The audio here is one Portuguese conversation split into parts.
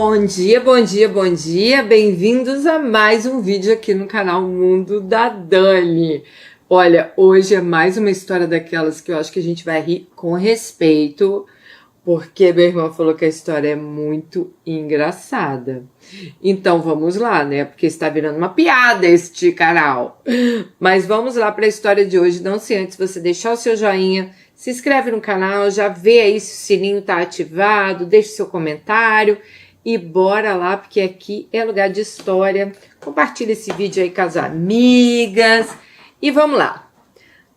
Bom dia, bom dia, bom dia! Bem-vindos a mais um vídeo aqui no canal Mundo da Dani. Olha, hoje é mais uma história daquelas que eu acho que a gente vai rir com respeito, porque meu irmão falou que a história é muito engraçada. Então vamos lá, né? Porque está virando uma piada este canal. Mas vamos lá para a história de hoje. Não se antes você deixar o seu joinha, se inscreve no canal, já vê aí se o sininho tá ativado, deixe seu comentário. E bora lá, porque aqui é lugar de história. Compartilha esse vídeo aí com as amigas. E vamos lá.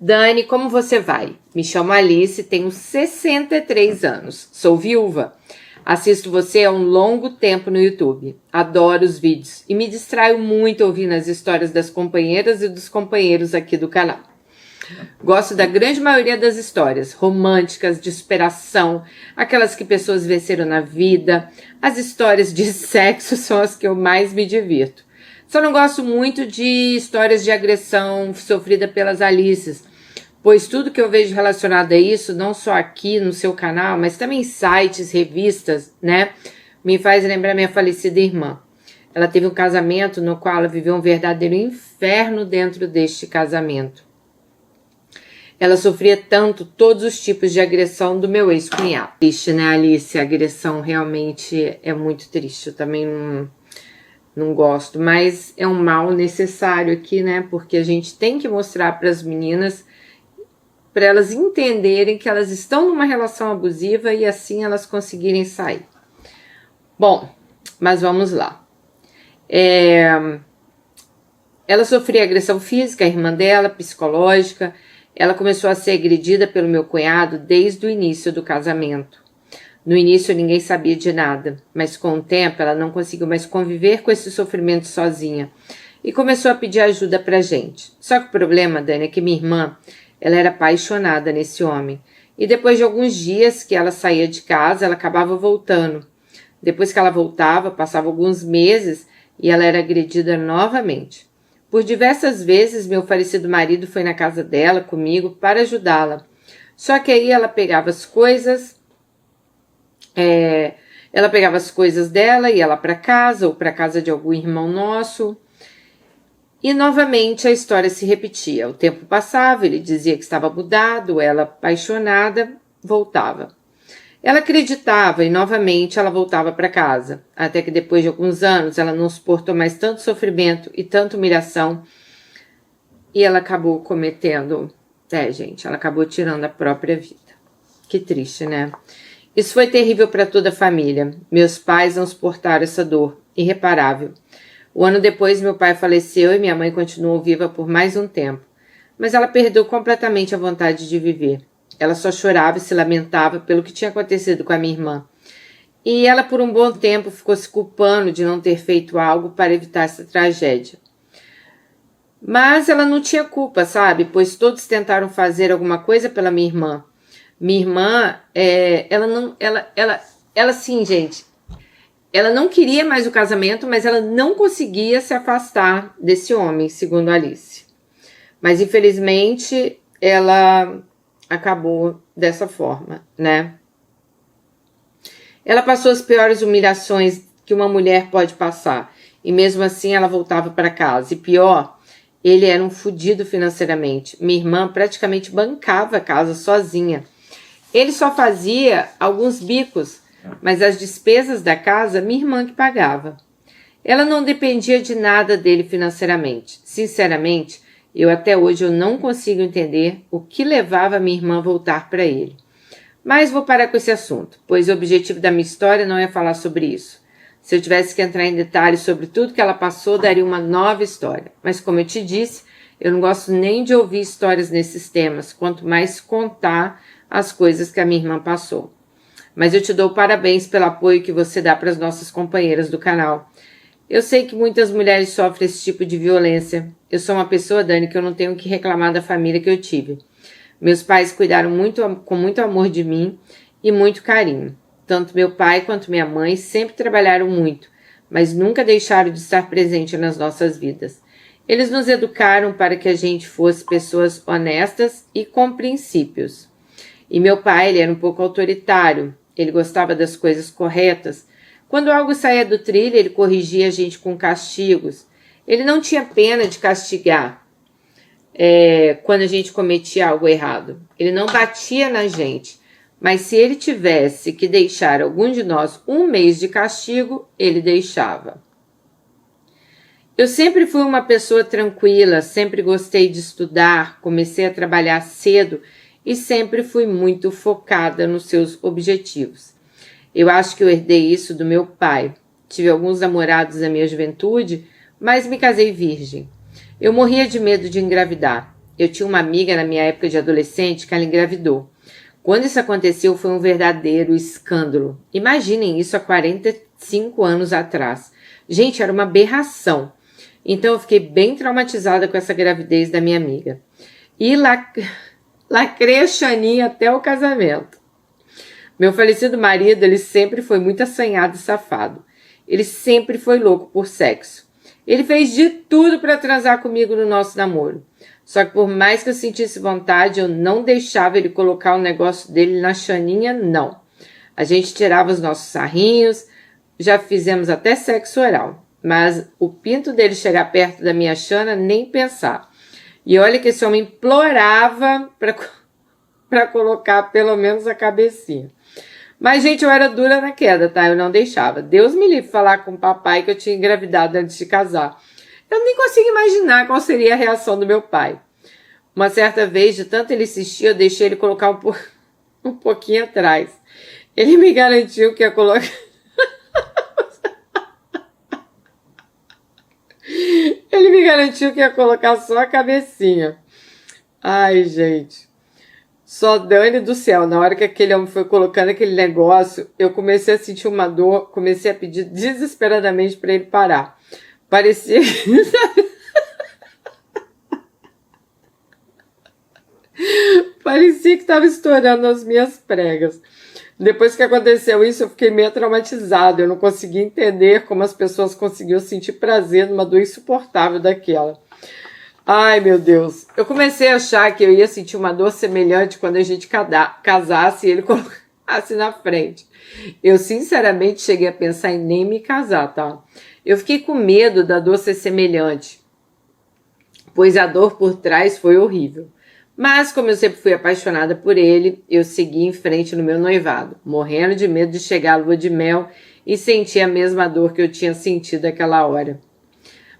Dani, como você vai? Me chamo Alice, tenho 63 anos. Sou viúva. Assisto você há um longo tempo no YouTube. Adoro os vídeos e me distraio muito ouvindo as histórias das companheiras e dos companheiros aqui do canal. Gosto da grande maioria das histórias românticas, de superação, aquelas que pessoas venceram na vida. As histórias de sexo são as que eu mais me divirto. Só não gosto muito de histórias de agressão sofrida pelas Alices, pois tudo que eu vejo relacionado a isso, não só aqui no seu canal, mas também em sites, revistas, né, me faz lembrar minha falecida irmã. Ela teve um casamento no qual ela viveu um verdadeiro inferno dentro deste casamento. Ela sofria tanto todos os tipos de agressão do meu ex-cunhado. Triste, né, Alice? A agressão realmente é muito triste. Eu também não gosto, mas é um mal necessário aqui, né? Porque a gente tem que mostrar para as meninas, para elas entenderem que elas estão numa relação abusiva e assim elas conseguirem sair. Bom, mas vamos lá. Ela sofria agressão física, a irmã dela, psicológica. Ela começou a ser agredida pelo meu cunhado desde o início do casamento. No início ninguém sabia de nada, mas com o tempo ela não conseguiu mais conviver com esse sofrimento sozinha e começou a pedir ajuda pra gente. Só que o problema, Dani, é que minha irmã, ela era apaixonada nesse homem. E depois de alguns dias que ela saía de casa, ela acabava voltando. Depois que ela voltava, passava alguns meses e ela era agredida novamente. Por diversas vezes, meu falecido marido foi na casa dela comigo para ajudá-la. Só que aí ela pegava as coisas, dela e ia lá para casa ou para casa de algum irmão nosso. E novamente a história se repetia. O tempo passava, ele dizia que estava mudado, ela apaixonada, voltava. Ela acreditava e novamente ela voltava para casa, até que depois de alguns anos ela não suportou mais tanto sofrimento e tanta humilhação e ela acabou cometendo, ela acabou tirando a própria vida. Que triste, né? Isso foi terrível para toda a família. Meus pais não suportaram essa dor, irreparável. Um ano depois meu pai faleceu e minha mãe continuou viva por mais um tempo, mas ela perdeu completamente a vontade de viver. Ela só chorava e se lamentava pelo que tinha acontecido com a minha irmã. E ela por um bom tempo ficou se culpando de não ter feito algo para evitar essa tragédia. Mas ela não tinha culpa, sabe? Pois todos tentaram fazer alguma coisa pela minha irmã. Minha irmã, ela não queria mais o casamento, mas ela não conseguia se afastar desse homem, segundo Alice. Mas infelizmente ela acabou dessa forma, né? Ela passou as piores humilhações que uma mulher pode passar. E mesmo assim ela voltava para casa. E pior, ele era um fudido financeiramente. Minha irmã praticamente bancava a casa sozinha. Ele só fazia alguns bicos, mas as despesas da casa, minha irmã que pagava. Ela não dependia de nada dele financeiramente. Sinceramente, até hoje eu não consigo entender o que levava a minha irmã a voltar para ele. Mas vou parar com esse assunto, pois o objetivo da minha história não é falar sobre isso. Se eu tivesse que entrar em detalhes sobre tudo que ela passou, daria uma nova história. Mas como eu te disse, eu não gosto nem de ouvir histórias nesses temas, quanto mais contar as coisas que a minha irmã passou. Mas eu te dou parabéns pelo apoio que você dá para as nossas companheiras do canal. Eu sei que muitas mulheres sofrem esse tipo de violência. Eu sou uma pessoa, Dani, que eu não tenho que reclamar da família que eu tive. Meus pais cuidaram com muito amor de mim e muito carinho. Tanto meu pai quanto minha mãe sempre trabalharam muito, mas nunca deixaram de estar presente nas nossas vidas. Eles nos educaram para que a gente fosse pessoas honestas e com princípios. E meu pai, ele era um pouco autoritário. Ele gostava das coisas corretas. Quando algo saía do trilho, ele corrigia a gente com castigos. Ele não tinha pena de castigar quando a gente cometia algo errado. Ele não batia na gente. Mas se ele tivesse que deixar algum de nós 1 mês de castigo, ele deixava. Eu sempre fui uma pessoa tranquila, sempre gostei de estudar, comecei a trabalhar cedo e sempre fui muito focada nos seus objetivos. Eu acho que eu herdei isso do meu pai. Tive alguns namorados na minha juventude, mas me casei virgem. Eu morria de medo de engravidar. Eu tinha uma amiga na minha época de adolescente que ela engravidou. Quando isso aconteceu, foi um verdadeiro escândalo. Imaginem isso há 45 anos atrás. Gente, era uma aberração. Então eu fiquei bem traumatizada com essa gravidez da minha amiga. E lacrei a Xaninha até o casamento. Meu falecido marido, ele sempre foi muito assanhado e safado. Ele sempre foi louco por sexo. Ele fez de tudo para transar comigo no nosso namoro. Só que por mais que eu sentisse vontade, eu não deixava ele colocar o negócio dele na Xaninha, não. A gente tirava os nossos sarrinhos, já fizemos até sexo oral. Mas o pinto dele chegar perto da minha Xana, nem pensar. E olha que esse homem implorava para colocar pelo menos a cabecinha. Mas, gente, eu era dura na queda, tá? Eu não deixava. Deus me livre falar com o papai que eu tinha engravidado antes de casar. Eu nem consigo imaginar qual seria a reação do meu pai. Uma certa vez, de tanto ele insistir, eu deixei ele colocar um pouquinho atrás. Ele me garantiu que ia colocar... Ele me garantiu que ia colocar só a cabecinha. Ai, gente. Só Dani do céu. Na hora que aquele homem foi colocando aquele negócio, eu comecei a sentir uma dor. Comecei a pedir desesperadamente para ele parar. Parecia... Parecia que estava estourando as minhas pregas. Depois que aconteceu isso, eu fiquei meio traumatizada. Eu não conseguia entender como as pessoas conseguiam sentir prazer numa dor insuportável daquela. Ai, meu Deus. Eu comecei a achar que eu ia sentir uma dor semelhante quando a gente casasse e ele colocasse na frente. Eu, sinceramente, cheguei a pensar em nem me casar, tá? Eu fiquei com medo da dor ser semelhante, pois a dor por trás foi horrível. Mas, como eu sempre fui apaixonada por ele, eu segui em frente no meu noivado, morrendo de medo de chegar à lua de mel e sentir a mesma dor que eu tinha sentido naquela hora.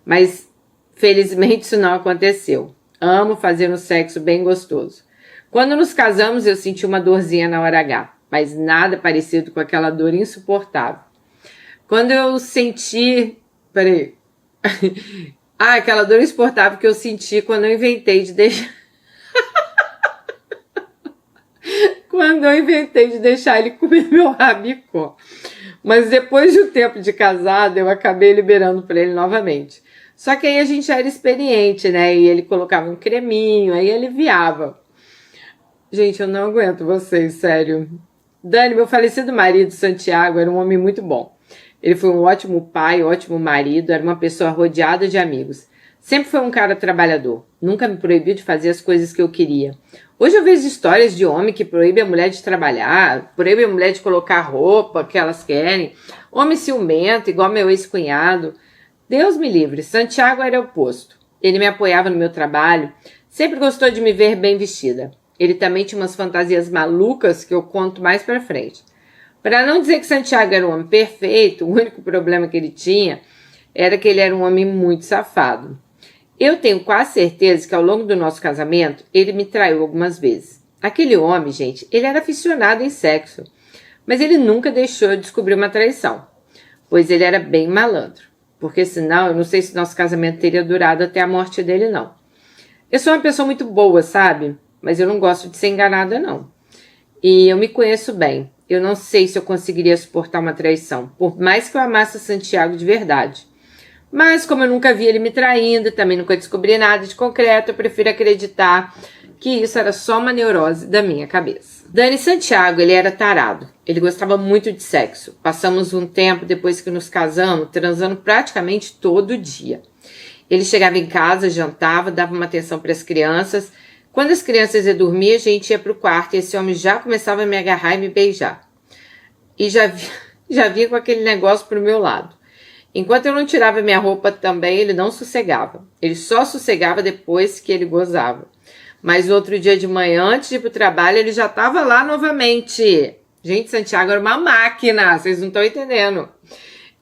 Mas, felizmente, isso não aconteceu. Amo fazer um sexo bem gostoso. Quando nos casamos, eu senti uma dorzinha na hora H, mas nada parecido com aquela dor insuportável. Quando eu senti... Peraí. Aquela dor insuportável que eu senti quando eu inventei de deixar... Quando eu inventei de deixar ele comer meu rabicó. Mas depois de um tempo de casado, eu acabei liberando para ele novamente. Só que aí a gente já era experiente, né? E ele colocava um creminho, aí aliviava. Gente, eu não aguento vocês, sério. Dani, meu falecido marido, Santiago, era um homem muito bom. Ele foi um ótimo pai, ótimo marido, era uma pessoa rodeada de amigos. Sempre foi um cara trabalhador. Nunca me proibiu de fazer as coisas que eu queria. Hoje eu vejo histórias de homem que proíbe a mulher de trabalhar, proíbe a mulher de colocar a roupa que elas querem. Homem ciumento, igual meu ex-cunhado. Deus me livre, Santiago era o oposto. Ele me apoiava no meu trabalho, sempre gostou de me ver bem vestida. Ele também tinha umas fantasias malucas que eu conto mais pra frente. Para não dizer que Santiago era um homem perfeito, o único problema que ele tinha era que ele era um homem muito safado. Eu tenho quase certeza que ao longo do nosso casamento, ele me traiu algumas vezes. Aquele homem, gente, ele era aficionado em sexo, mas ele nunca deixou eu descobrir uma traição, pois ele era bem malandro, porque senão eu não sei se nosso casamento teria durado até a morte dele, não. Eu sou uma pessoa muito boa, sabe? Mas eu não gosto de ser enganada, não. E eu me conheço bem. Eu não sei se eu conseguiria suportar uma traição, por mais que eu amasse Santiago de verdade. Mas como eu nunca vi ele me traindo, também nunca descobri nada de concreto, eu prefiro acreditar que isso era só uma neurose da minha cabeça. Dani Santiago, ele era tarado. Ele gostava muito de sexo. Passamos um tempo depois que nos casamos, transando praticamente todo dia. Ele chegava em casa, jantava, dava uma atenção para as crianças. Quando as crianças iam dormir, a gente ia para o quarto e esse homem já começava a me agarrar e me beijar. E já vinha com aquele negócio pro meu lado. Enquanto eu não tirava minha roupa também, ele não sossegava. Ele só sossegava depois que ele gozava. Mas no outro dia de manhã, antes de ir pro trabalho, ele já estava lá novamente. Gente, Santiago era uma máquina, vocês não estão entendendo.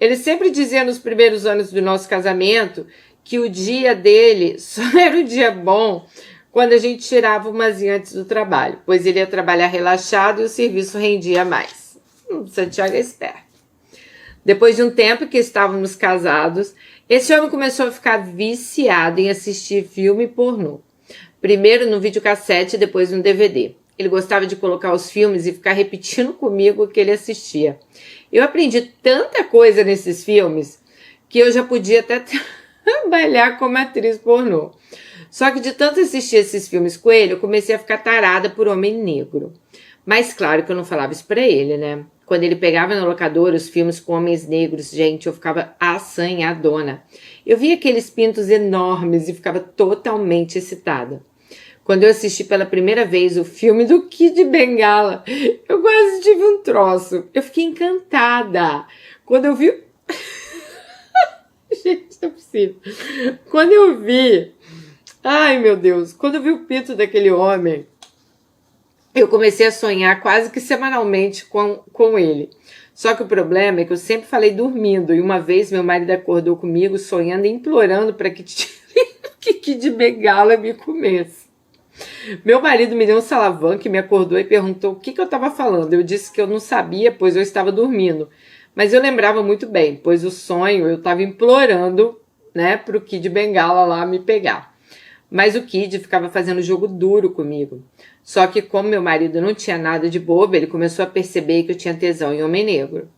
Ele sempre dizia nos primeiros anos do nosso casamento que o dia dele só era o dia bom quando a gente tirava umazinha antes do trabalho, pois ele ia trabalhar relaxado e o serviço rendia mais. Santiago é esperto. Depois de um tempo que estávamos casados, esse homem começou a ficar viciado em assistir filme pornô. Primeiro no videocassete e depois no DVD. Ele gostava de colocar os filmes e ficar repetindo comigo o que ele assistia. Eu aprendi tanta coisa nesses filmes que eu já podia até trabalhar como atriz pornô. Só que de tanto assistir esses filmes com ele, eu comecei a ficar tarada por homem negro. Mas claro que eu não falava isso pra ele, né? Quando ele pegava na locadora os filmes com homens negros, gente, eu ficava assanhadona. Eu via aqueles pintos enormes e ficava totalmente excitada. Quando eu assisti pela primeira vez o filme do Kid Bengala, eu quase tive um troço. Eu fiquei encantada. Quando eu vi... Gente, não é possível. Quando eu vi... Ai, meu Deus. Quando eu vi o pinto daquele homem, eu comecei a sonhar quase que semanalmente com ele. Só que o problema é que eu sempre falei dormindo. E uma vez meu marido acordou comigo sonhando e implorando para que Kid Bengala me comesse. Meu marido me deu um salavanco, me acordou e perguntou o que eu estava falando. Eu disse que eu não sabia, pois eu estava dormindo. Mas eu lembrava muito bem, pois o sonho eu estava implorando, né, para o Kid Bengala lá me pegar. Mas o Kid ficava fazendo jogo duro comigo. Só que como meu marido não tinha nada de bobo, ele começou a perceber que eu tinha tesão em homem negro.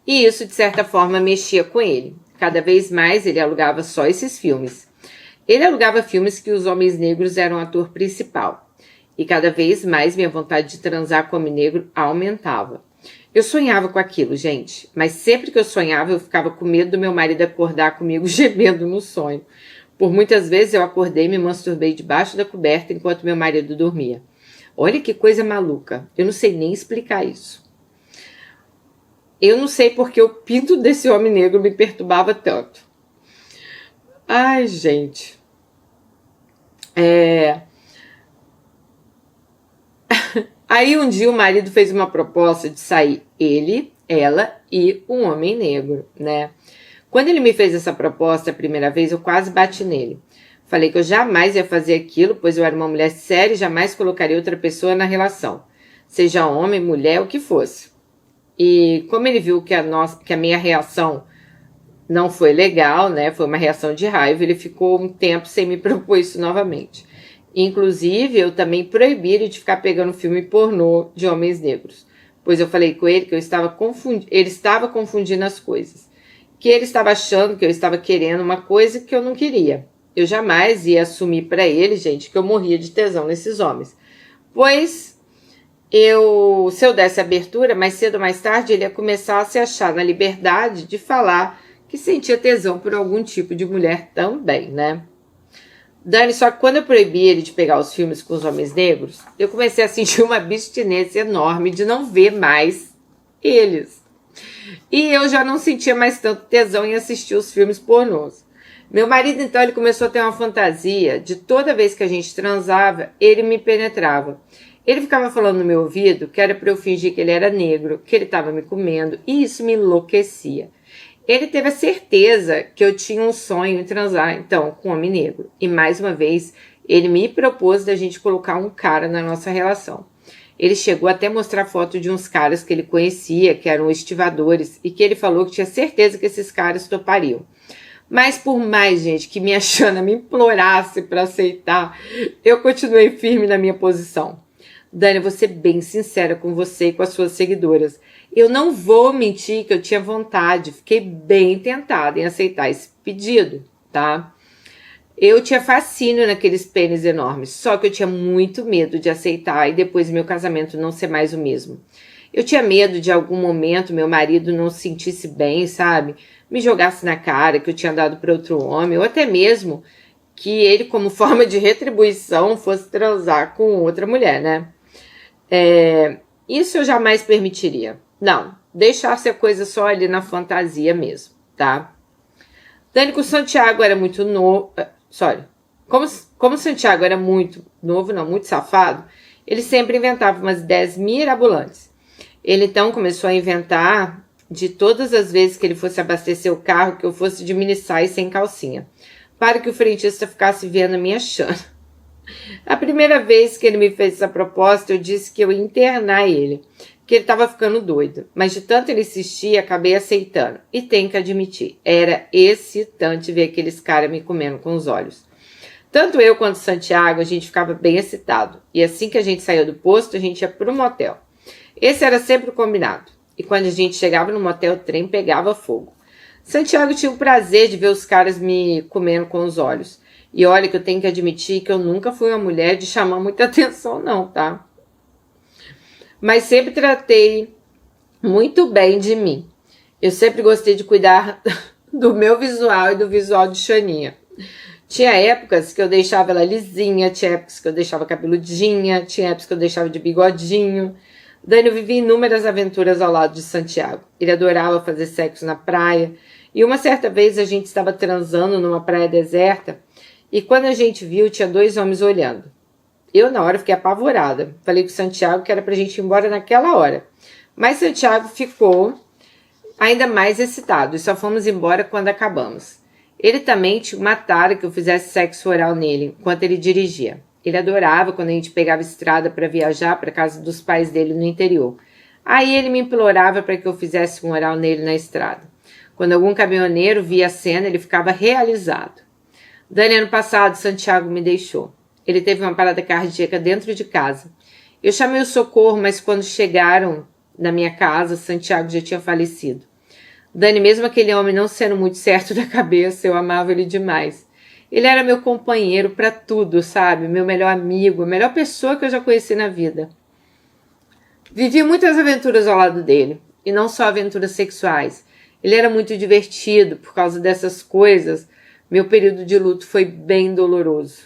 E isso, de certa forma, mexia com ele. Cada vez mais ele alugava só esses filmes. Ele alugava filmes que os homens negros eram o ator principal. E cada vez mais minha vontade de transar com homem negro aumentava. Eu sonhava com aquilo, gente. Mas sempre que eu sonhava, eu ficava com medo do meu marido acordar comigo gemendo no sonho. Por muitas vezes eu acordei e me masturbei debaixo da coberta enquanto meu marido dormia. Olha que coisa maluca. Eu não sei nem explicar isso. Eu não sei porque o pinto desse homem negro me perturbava tanto. Ai, gente. Aí um dia o marido fez uma proposta de sair ele, ela e um homem negro, né? Quando ele me fez essa proposta a primeira vez, eu quase bati nele. Falei que eu jamais ia fazer aquilo, pois eu era uma mulher séria e jamais colocaria outra pessoa na relação. Seja homem, mulher, o que fosse. E como ele viu que a minha reação não foi legal, né? Foi uma reação de raiva, ele ficou um tempo sem me propor isso novamente. Inclusive, eu também proibi ele de ficar pegando filme pornô de homens negros. Pois eu falei com ele que ele estava confundindo as coisas. Que ele estava achando que eu estava querendo uma coisa que eu não queria. Eu jamais ia assumir para ele, gente, que eu morria de tesão nesses homens. Pois se eu desse abertura, mais cedo ou mais tarde, ele ia começar a se achar na liberdade de falar que sentia tesão por algum tipo de mulher também, né? Dani, só que quando eu proibi ele de pegar os filmes com os homens negros, eu comecei a sentir uma abstinência enorme de não ver mais eles. E eu já não sentia mais tanto tesão em assistir os filmes pornôs. Meu marido, então, ele começou a ter uma fantasia de toda vez que a gente transava, ele me penetrava. Ele ficava falando no meu ouvido que era para eu fingir que ele era negro, que ele estava me comendo, e isso me enlouquecia. Ele teve a certeza que eu tinha um sonho em transar, então, com um homem negro. E, mais uma vez, ele me propôs da gente colocar um cara na nossa relação. Ele chegou até a mostrar foto de uns caras que ele conhecia, que eram estivadores, e que ele falou que tinha certeza que esses caras topariam. Mas por mais, gente, que minha Xana me implorasse para aceitar, eu continuei firme na minha posição. Dani, eu vou ser bem sincera com você e com as suas seguidoras. Eu não vou mentir que eu tinha vontade, fiquei bem tentada em aceitar esse pedido, tá? Eu tinha fascínio naqueles pênis enormes, só que eu tinha muito medo de aceitar e depois meu casamento não ser mais o mesmo. Eu tinha medo de algum momento meu marido não se sentisse bem, sabe? Me jogasse na cara que eu tinha dado para outro homem, ou até mesmo que ele, como forma de retribuição, fosse transar com outra mulher, né? Isso eu jamais permitiria. Não, deixar ser coisa só ali na fantasia mesmo, tá? Dani, com o Santiago era muito novo... Como o Santiago era muito novo, não, muito safado, ele sempre inventava umas ideias mirabolantes. Ele então começou a inventar de todas as vezes que ele fosse abastecer o carro, que eu fosse de mini saia e sem calcinha, para que o frentista ficasse vendo a minha chana. A primeira vez que ele me fez essa proposta, eu disse que eu ia internar ele, que ele estava ficando doido. Mas de tanto ele insistir, acabei aceitando. E tenho que admitir, era excitante ver aqueles caras me comendo com os olhos. Tanto eu quanto o Santiago, a gente ficava bem excitado. E assim que a gente saía do posto, a gente ia para o motel. Esse era sempre o combinado. E quando a gente chegava no motel, o trem pegava fogo. Santiago tinha o prazer de ver os caras me comendo com os olhos. E olha que eu tenho que admitir que eu nunca fui uma mulher de chamar muita atenção não, tá? Mas sempre tratei muito bem de mim. Eu sempre gostei de cuidar do meu visual e do visual de Xaninha. Tinha épocas que eu deixava ela lisinha, tinha épocas que eu deixava cabeludinha, tinha épocas que eu deixava de bigodinho. Dani, eu vivi inúmeras aventuras ao lado de Santiago. Ele adorava fazer sexo na praia. E uma certa vez a gente estava transando numa praia deserta e quando a gente viu, tinha 2 homens olhando. Eu, na hora, fiquei apavorada. Falei com o Santiago que era pra gente ir embora naquela hora. Mas Santiago ficou ainda mais excitado e só fomos embora quando acabamos. Ele também tinha uma tara que eu fizesse sexo oral nele enquanto ele dirigia. Ele adorava quando a gente pegava estrada para viajar para casa dos pais dele no interior. Aí ele me implorava para que eu fizesse um oral nele na estrada. Quando algum caminhoneiro via a cena, ele ficava realizado. Dani, ano passado, Santiago me deixou. Ele teve uma parada cardíaca dentro de casa. Eu chamei o socorro, mas quando chegaram na minha casa, Santiago já tinha falecido. Dani, mesmo aquele homem não sendo muito certo da cabeça, eu amava ele demais. Ele era meu companheiro para tudo, sabe? Meu melhor amigo, a melhor pessoa que eu já conheci na vida. Vivi muitas aventuras ao lado dele, e não só aventuras sexuais. Ele era muito divertido, por causa dessas coisas. Meu período de luto foi bem doloroso.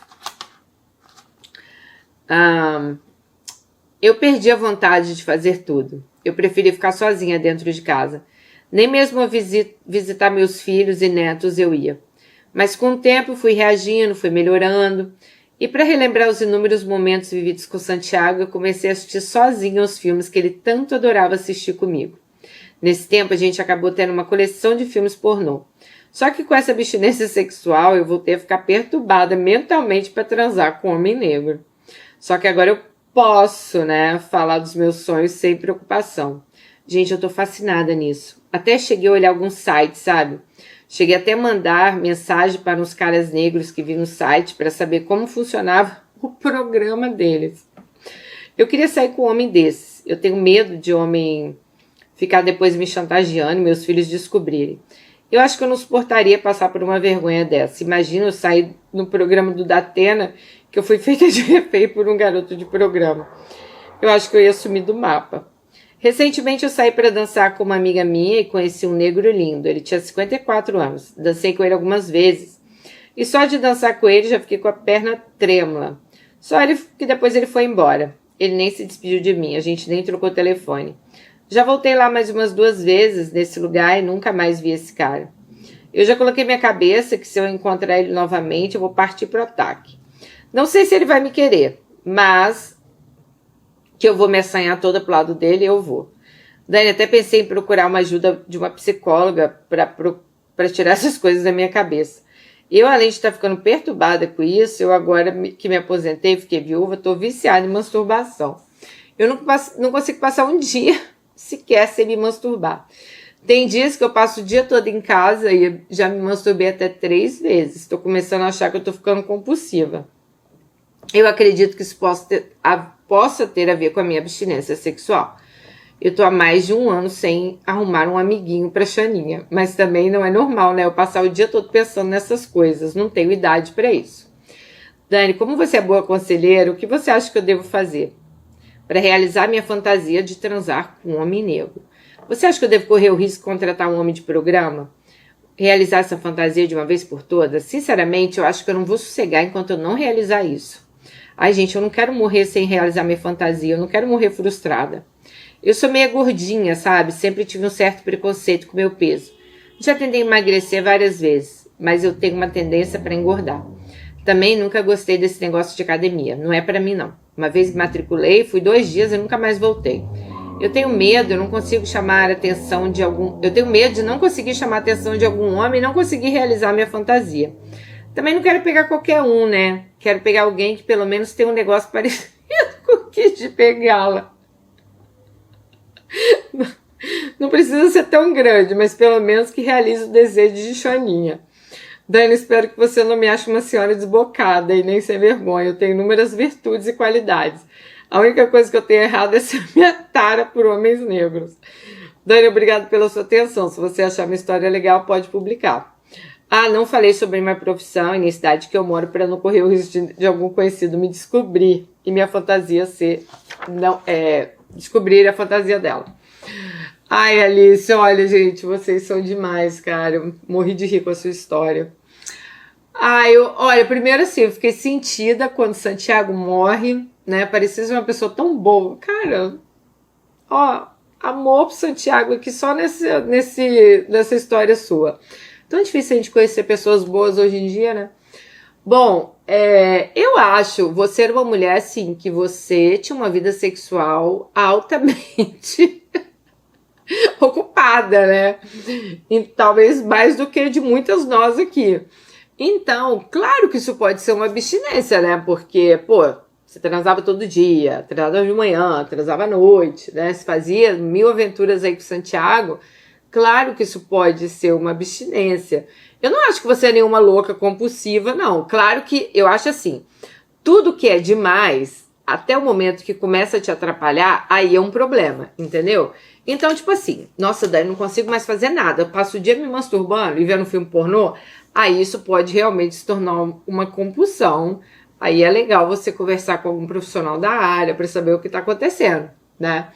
Eu perdi a vontade de fazer tudo. Eu preferi ficar sozinha dentro de casa. Nem mesmo a visitar meus filhos e netos eu ia. Mas com o tempo fui reagindo, fui melhorando. E para relembrar os inúmeros momentos vividos com Santiago, eu comecei a assistir sozinha os filmes que ele tanto adorava assistir comigo. Nesse tempo a gente acabou tendo uma coleção de filmes pornô. Só que com essa abstinência sexual eu voltei a ficar perturbada mentalmente para transar com um homem negro. Só que agora eu posso, falar dos meus sonhos sem preocupação. Gente, eu tô fascinada nisso. Até cheguei a olhar alguns sites, sabe? Cheguei até a mandar mensagem para uns caras negros que vi no site para saber como funcionava o programa deles. Eu queria sair com um homem desses. Eu tenho medo de homem ficar depois me chantageando e meus filhos descobrirem. Eu acho que eu não suportaria passar por uma vergonha dessa. Imagina eu sair no programa do Datena, que eu fui feita de refém por um garoto de programa. Eu acho que eu ia sumir do mapa. Recentemente eu saí para dançar com uma amiga minha e conheci um negro lindo. Ele tinha 54 anos. Dancei com ele algumas vezes. E só de dançar com ele já fiquei com a perna trêmula. Só que depois ele foi embora. Ele nem se despediu de mim. A gente nem trocou telefone. Já voltei lá mais umas 2 vezes nesse lugar e nunca mais vi esse cara. Eu já coloquei minha cabeça que se eu encontrar ele novamente eu vou partir pro ataque. Não sei se ele vai me querer, mas que eu vou me assanhar toda pro lado dele, eu vou. Dani, até pensei em procurar uma ajuda de uma psicóloga para tirar essas coisas da minha cabeça. Eu, além de estar ficando perturbada com isso, eu agora que me aposentei, fiquei viúva, estou viciada em masturbação. Eu não consigo passar um dia sequer sem me masturbar. Tem dias que eu passo o dia todo em casa e já me masturbei até 3 vezes. Estou começando a achar que eu estou ficando compulsiva. Eu acredito que isso possa ter a ver com a minha abstinência sexual. Eu estou há mais de 1 ano sem arrumar um amiguinho para Xaninha. Mas também não é normal, eu passar o dia todo pensando nessas coisas. Não tenho idade para isso. Dani, como você é boa conselheira, o que você acha que eu devo fazer para realizar minha fantasia de transar com um homem negro? Você acha que eu devo correr o risco de contratar um homem de programa? Realizar essa fantasia de uma vez por todas? Sinceramente, eu acho que eu não vou sossegar enquanto eu não realizar isso. Ai, gente, eu não quero morrer sem realizar minha fantasia. Eu não quero morrer frustrada. Eu sou meio gordinha, sabe? Sempre tive um certo preconceito com meu peso. Já tentei emagrecer várias vezes, mas eu tenho uma tendência para engordar. Também nunca gostei desse negócio de academia. Não é para mim, não. Uma vez me matriculei, fui 2 dias e nunca mais voltei. Eu tenho medo, eu não consigo chamar a atenção de algum... Eu tenho medo de não conseguir chamar a atenção de algum homem e não conseguir realizar minha fantasia. Também não quero pegar qualquer um, né? Quero pegar alguém que pelo menos tenha um negócio parecido com o que de pegá-la. Não precisa ser tão grande, mas pelo menos que realize o desejo de Joaninha. Dani, espero que você não me ache uma senhora desbocada e nem sem vergonha. Eu tenho inúmeras virtudes e qualidades. A única coisa que eu tenho errado é ser minha tara por homens negros. Dani, obrigado pela sua atenção. Se você achar minha história legal, pode publicar. Ah, não falei sobre minha profissão e na cidade que eu moro para não correr o risco de algum conhecido me descobrir e minha fantasia ser... descobrir a fantasia dela. Ai, Alice, olha, gente, vocês são demais, cara. Eu morri de rir com a sua história. Ai, olha, primeiro assim, eu fiquei sentida quando Santiago morre, né? Parecia ser uma pessoa tão boa. Cara, ó, amor pro Santiago aqui só nessa história sua. Tão difícil a gente conhecer pessoas boas hoje em dia, né? Bom, eu acho, você era uma mulher, assim, que você tinha uma vida sexual altamente ocupada, né? E talvez mais do que de muitas nós aqui. Então, claro que isso pode ser uma abstinência, né? Porque, pô, você transava todo dia, transava de manhã, transava à noite, né? Se fazia 1000 aventuras aí com Santiago. Claro que isso pode ser uma abstinência. Eu não acho que você é nenhuma louca compulsiva, não. Claro que eu acho assim, tudo que é demais, até o momento que começa a te atrapalhar, aí é um problema, entendeu? Então, tipo assim, nossa, Dani, não consigo mais fazer nada. Eu passo o dia me masturbando e vendo filme pornô, aí isso pode realmente se tornar uma compulsão. Aí é legal você conversar com algum profissional da área para saber o que está acontecendo, né?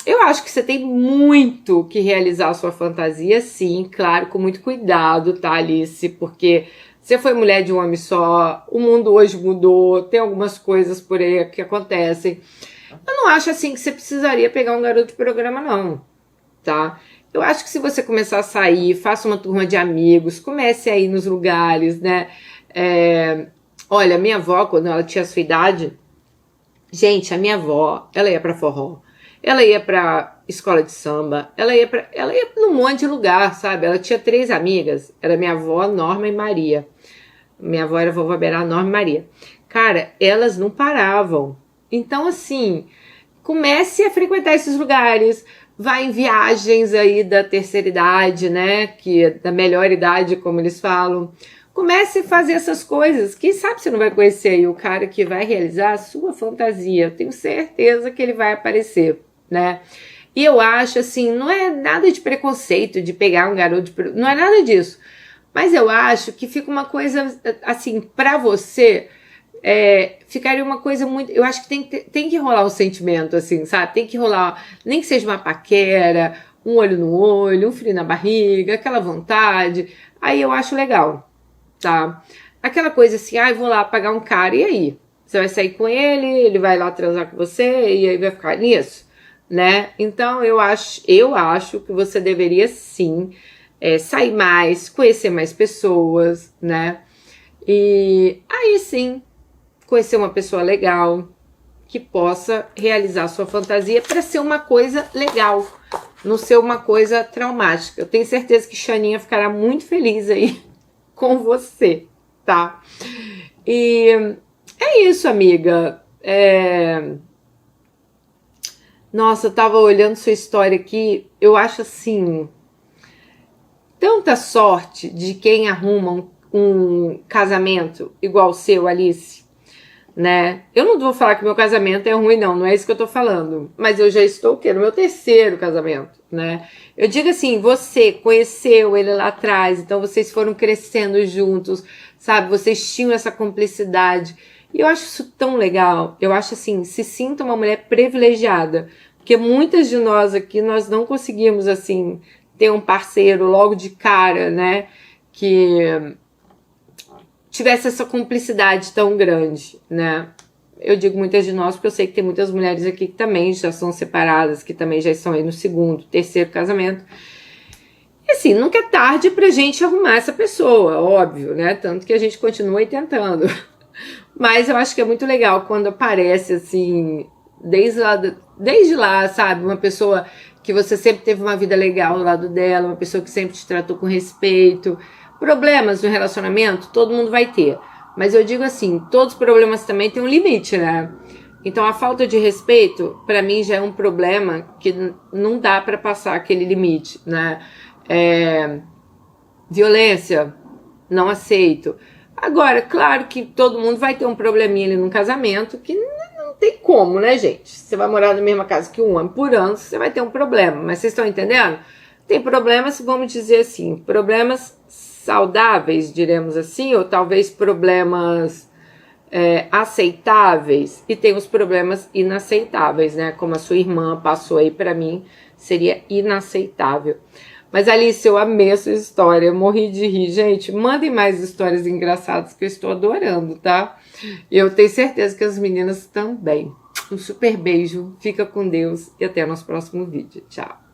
Eu acho que você tem muito que realizar a sua fantasia, sim, claro, com muito cuidado, tá, Alice? Porque você foi mulher de um homem só, o mundo hoje mudou, tem algumas coisas por aí que acontecem. Eu não acho assim que você precisaria pegar um garoto de programa, não, tá? Eu acho que se você começar a sair, faça uma turma de amigos, comece a ir nos lugares, né? Olha, minha avó, quando ela tinha a sua idade, gente, a minha avó, ela ia pra forró, ela ia pra escola de samba, ela ia num monte de lugar, sabe? Ela tinha 3 amigas, era minha avó, Norma e Maria. Minha avó era a vovó Berá, Norma e Maria. Cara, elas não paravam. Então, assim, comece a frequentar esses lugares, vá em viagens aí da terceira idade, né? Que é da melhor idade, como eles falam. Comece a fazer essas coisas. Quem sabe você não vai conhecer aí o cara que vai realizar a sua fantasia. Eu tenho certeza que ele vai aparecer, né? E eu acho, assim, não é nada de preconceito de pegar um garoto, não é nada disso. Mas eu acho que fica uma coisa, assim, pra você, ficaria uma coisa muito... Eu acho que tem que rolar um sentimento, assim, sabe? Tem que rolar, nem que seja uma paquera, um olho no olho, um frio na barriga, aquela vontade. Aí eu acho legal, tá? Aquela coisa assim, vou lá pagar um cara, e aí? Você vai sair com ele, ele vai lá transar com você, e aí vai ficar nisso, né? Então eu acho que você deveria sim sair mais, conhecer mais pessoas, né? E aí sim, conhecer uma pessoa legal, que possa realizar sua fantasia para ser uma coisa legal, não ser uma coisa traumática. Eu tenho certeza que Xaninha ficará muito feliz aí com você, tá? E é isso, amiga. Nossa, eu tava olhando sua história aqui, eu acho assim, tanta sorte de quem arruma um casamento igual o seu, Alice, né? Eu não vou falar que meu casamento é ruim, não é isso que eu tô falando, mas eu já estou no meu 3º casamento, né? Eu digo assim, você conheceu ele lá atrás, então vocês foram crescendo juntos, sabe? Vocês tinham essa cumplicidade. E eu acho isso tão legal. Eu acho assim, se sinta uma mulher privilegiada, porque muitas de nós aqui, nós não conseguimos assim, ter um parceiro logo de cara, né, que tivesse essa cumplicidade tão grande, né. Eu digo muitas de nós, porque eu sei que tem muitas mulheres aqui que também já são separadas, que também já estão aí no segundo, terceiro casamento. E assim, nunca é tarde pra gente arrumar essa pessoa, óbvio, né? Tanto que a gente continua aí tentando. Mas eu acho que é muito legal quando aparece, assim, desde lá, sabe? Uma pessoa que você sempre teve uma vida legal ao lado dela, uma pessoa que sempre te tratou com respeito. Problemas no relacionamento, todo mundo vai ter. Mas eu digo assim, todos os problemas também têm um limite, né? Então a falta de respeito, pra mim, já é um problema que não dá pra passar aquele limite, né? Violência, não aceito. Agora, claro que todo mundo vai ter um probleminha ali no casamento que não tem como, né, gente? Você vai morar na mesma casa que um homem por ano, você vai ter um problema. Mas vocês estão entendendo? Tem problemas, vamos dizer assim, problemas saudáveis, diremos assim, ou talvez problemas aceitáveis, e tem os problemas inaceitáveis, né? Como a sua irmã passou aí pra mim, seria inaceitável. Mas Alice, eu amei a sua história, eu morri de rir. Gente, mandem mais histórias engraçadas que eu estou adorando, tá? E eu tenho certeza que as meninas também. Um super beijo, fica com Deus e até o nosso próximo vídeo. Tchau!